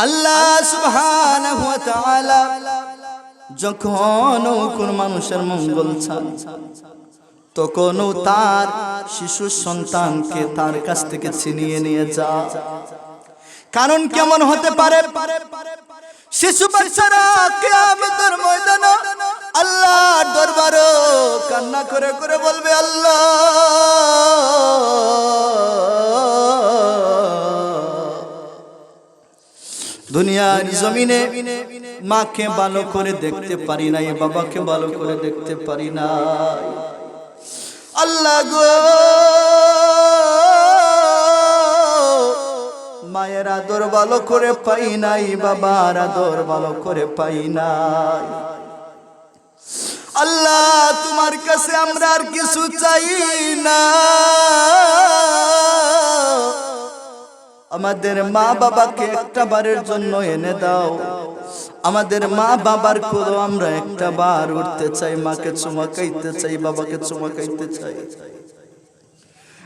আল্লাহ সুবহানাহু ওয়া তাআলা যখন কোন মানুষের মঙ্গল চান তখন তার শিশু সন্তানকে তার কাছ থেকে ছিনিয়ে নিয়ে যায়। কারণ কেমন হতে পারে? শিশু বাচ্চারা কিয়ামতের ময়দানে আল্লাহর দরবারে কান্না করে করে বলবে, আল্লাহ দুনিয়ার জমিনে মাকে ভালো করে দেখতে পারি নাই, বাবাকে ভালো করে দেখতে পারি নাই। আল্লাহ গো, মায়ের আদর ভালো করে পাই নাই, বাবার আদর ভালো করে পাই নাই। আল্লাহ তোমার কাছে আমরা আর কিছু চাই না, আমাদের মা বাবাকে একটা বারের জন্য এনে দাও। আমাদের মা বাবার কোলে আমরা একটা বার উঠতে চাই, মাকে চুমা খাইতে চাই, বাবাকে চুমা খাইতে চাই।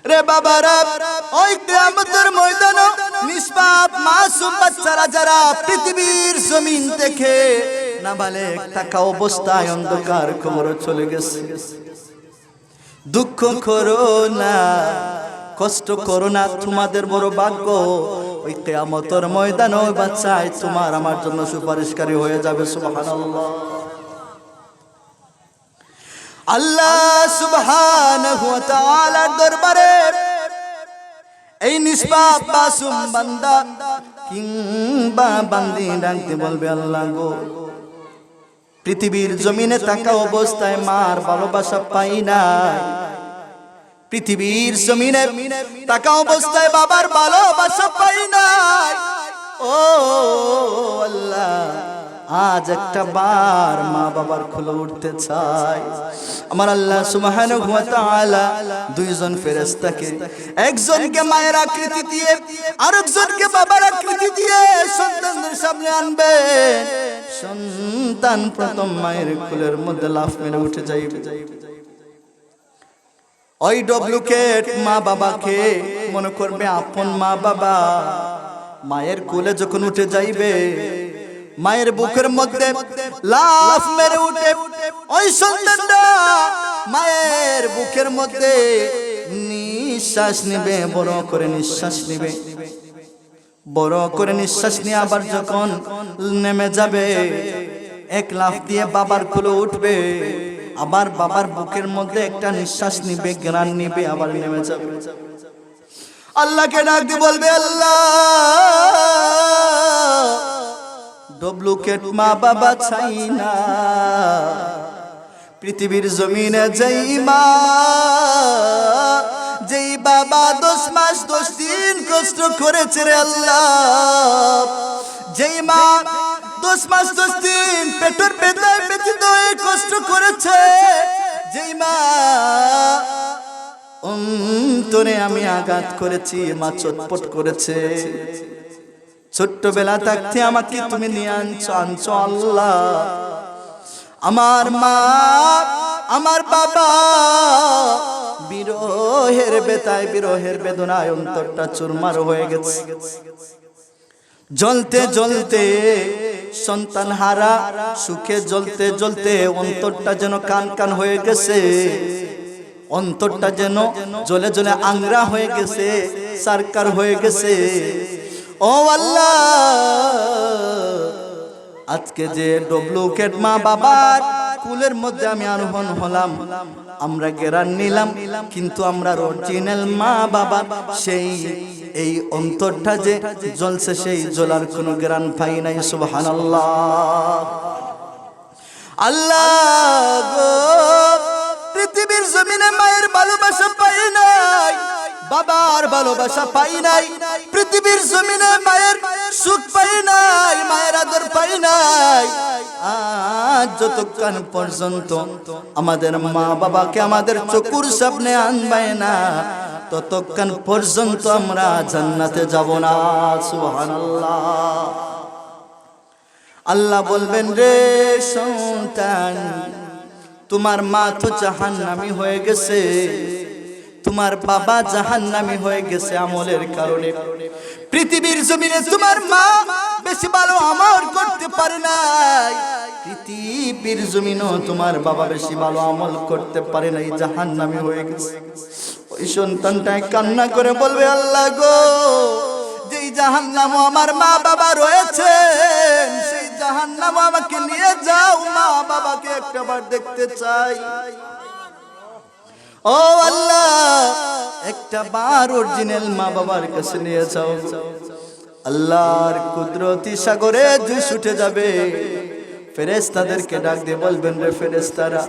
রে বাবারা, ওই কিয়ামতের ময়দানে নিষ্পাপ মাসুম বাচ্চারা যারা পৃথিবীর জমিন থেকে নাবালেগ থাকা অবস্থায় অন্ধকার কবরে চলে গেছে, দুঃখ করো না, কষ্ট করো না, তোমাদের বড় ভাগ্য। ওই কিয়ামতের ময়দানে ওই বাচ্চাই তোমার আমার জন্য সুপারিশকারী হয়ে যাবে। সুবহানাল্লাহ। আল্লাহ সুবহানাহু ওয়া তাআলার দরবারে এই নিষ্পাপ মাসুম বান্দা কিংবা বান্দি ডাকতে বলবে, আল্লাহ গো, পৃথিবীর জমিনে থাকা অবস্থায় মার ভালোবাসা পাই নাই, পৃথিবীর জমিনে থাকা অবস্থায় বাবার ভালোবাসা পাই নাই। ও আল্লাহ, আজ একটা বার মা বাবার কোলে উঠতে চাই। আমার আল্লাহ সুবহানাহু ওয়া তাআলা দুইজন ফেরেশতাকে, একজনকে মায়ের আকৃতি দিয়ে আরেকজনকে বাবার আকৃতি দিয়ে সন্তানদের সামনে আনবে। সন্তান প্রথম মায়ের কোলের মধ্যে লাফ মেরে উঠে যাইবে। ওই ডুপ্লিকেট মা বাবাকে মনে করবে আপন মা বাবা। মায়ের কোলে যখন উঠে যাইবে, মায়ের বুকের মধ্যে লাফ মেরে উঠে ওই সন্তানটা মায়ের বুকের মধ্যে নিঃশ্বাস নিবে, বড় করে নিঃশ্বাস নিবে। বড় করে নিঃশ্বাস নিয়ে আবার যখন নেমে যাবে, এক লাফ দিয়ে বাবার কোলে উঠবে, আবার বাবার বুকের মধ্যে একটা নিঃশ্বাস নিবে, ঘ্রাণ নিবে, আবার নেমে যাবে। আল্লাহকে ডাক দিয়ে বলবে, আল্লাহ ডুপ্লিকেট মা বাবা চাই না, পৃথিবীর জমিনে যেই মা যেই বাবা 10 মাস 10 দিন কষ্ট করেছে রে আল্লাহ, যেই মা 10 মাস 10 দিন পেটের ব্যথায় ব্যথিত হয়ে কষ্ট করেছে, যেই মা অন্তরে আমি আঘাত করেছি, মা চটপট করেছে, ছোট্টবেলা থাকতে আমাকে তুমি নিয়ে আনছো আল্লাহ। আমার মা আমার বাবা বিরহের বেতায় বিরহের বেদনায় অন্তরটা চুরমার হয়ে গেছে। জ্বলতে জ্বলতে সন্তান হারা সুখে জ্বলতে জ্বলতে অন্তরটা যেন কান কান হয়ে গেছে, অন্তরটা যেন জ্বলে জ্বলে আংরা হয়ে গেছে, সারকার হয়ে গেছে। ও আল্লাহ, আজকে যে ডুপ্লিকেট মা বাবার কুলের মধ্যে আমি আরোহণ হলাম, আমরা ঘেরান নিলাম, কিন্তু আমরা অরিজিনাল মা বাবা সেই এই অন্তরটা যে জ্বলছে, সেই জ্বলার কোনো ঘেরান পাই নাই। সুবহানাল্লাহ। আল্লাহ গো, পৃথিবীর জমিনে মায়ের ভালোবাসা পাই নাই, বাবার ভালোবাসা পাই নাই, পৃথিবীর জমিনে মায়ের সুখ পাই নাই, মায়ের আদর পাই নাই। আজ যতক্ষণ পর্যন্ত আমাদের মা বাবাকে আমাদের চোখের সামনে আনবে না, ততক্ষণ পর্যন্ত আমরা জান্নাতে যাব না। সুবহানাল্লাহ। আল্লাহ বলবেন, রে সন্তান, তোমার মা তো জাহান্নামী হয়ে গেছে, তোমার বাবা জাহান্নামী হয়ে গেছে আমলের কারণে। পৃথিবীর জমিনে তোমার মা বেশি পৃথিবীর জমিনও তোমার বাবা বেশি ভালো আমল করতে পারে নাই, জাহান্নামী হয়ে গেছে। ওই সন্তানটাই কান্না করে বলবে, আল্লাহ গো, যেই জাহান্নামে আমার মা বাবা রয়েছে, সেই জাহান্নামে আমাকে নিয়ে যাও, মা বাবাকে একটাবার দেখতে চাই। ও আল্লাহ, একটা বার অরিজিনাল মা বাবার কাছে নিয়ে যাও। আল্লাহর কুদরতি সাগরে জুস উঠে যাবে। ফেরেশতাদেরকে ডাক দিয়ে বলবেন, রে ফেরেশতারা,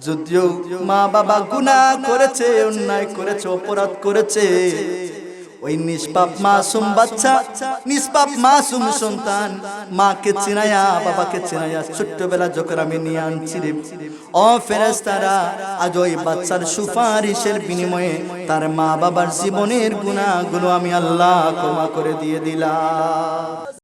যদিও মা বাবা গুনাহ করেছে, অন্যায় করেছে, অপরাধ করেছে, ওই নিষ্পাপ মাসুম বাচ্চা, নিষ্পাপ মাসুম সন্তান মাকে চিনায়া বাবাকে চিনায়া ছোট্টবেলা যখন আমি নিয়ে আনছি রে, ও ফেরেশতারা, আজ ওই বাচ্চার সুপারিশের বিনিময়ে তার মা বাবার জীবনের গুনাহগুলো আমি আল্লাহ ক্ষমা করে দিয়ে দিলাম।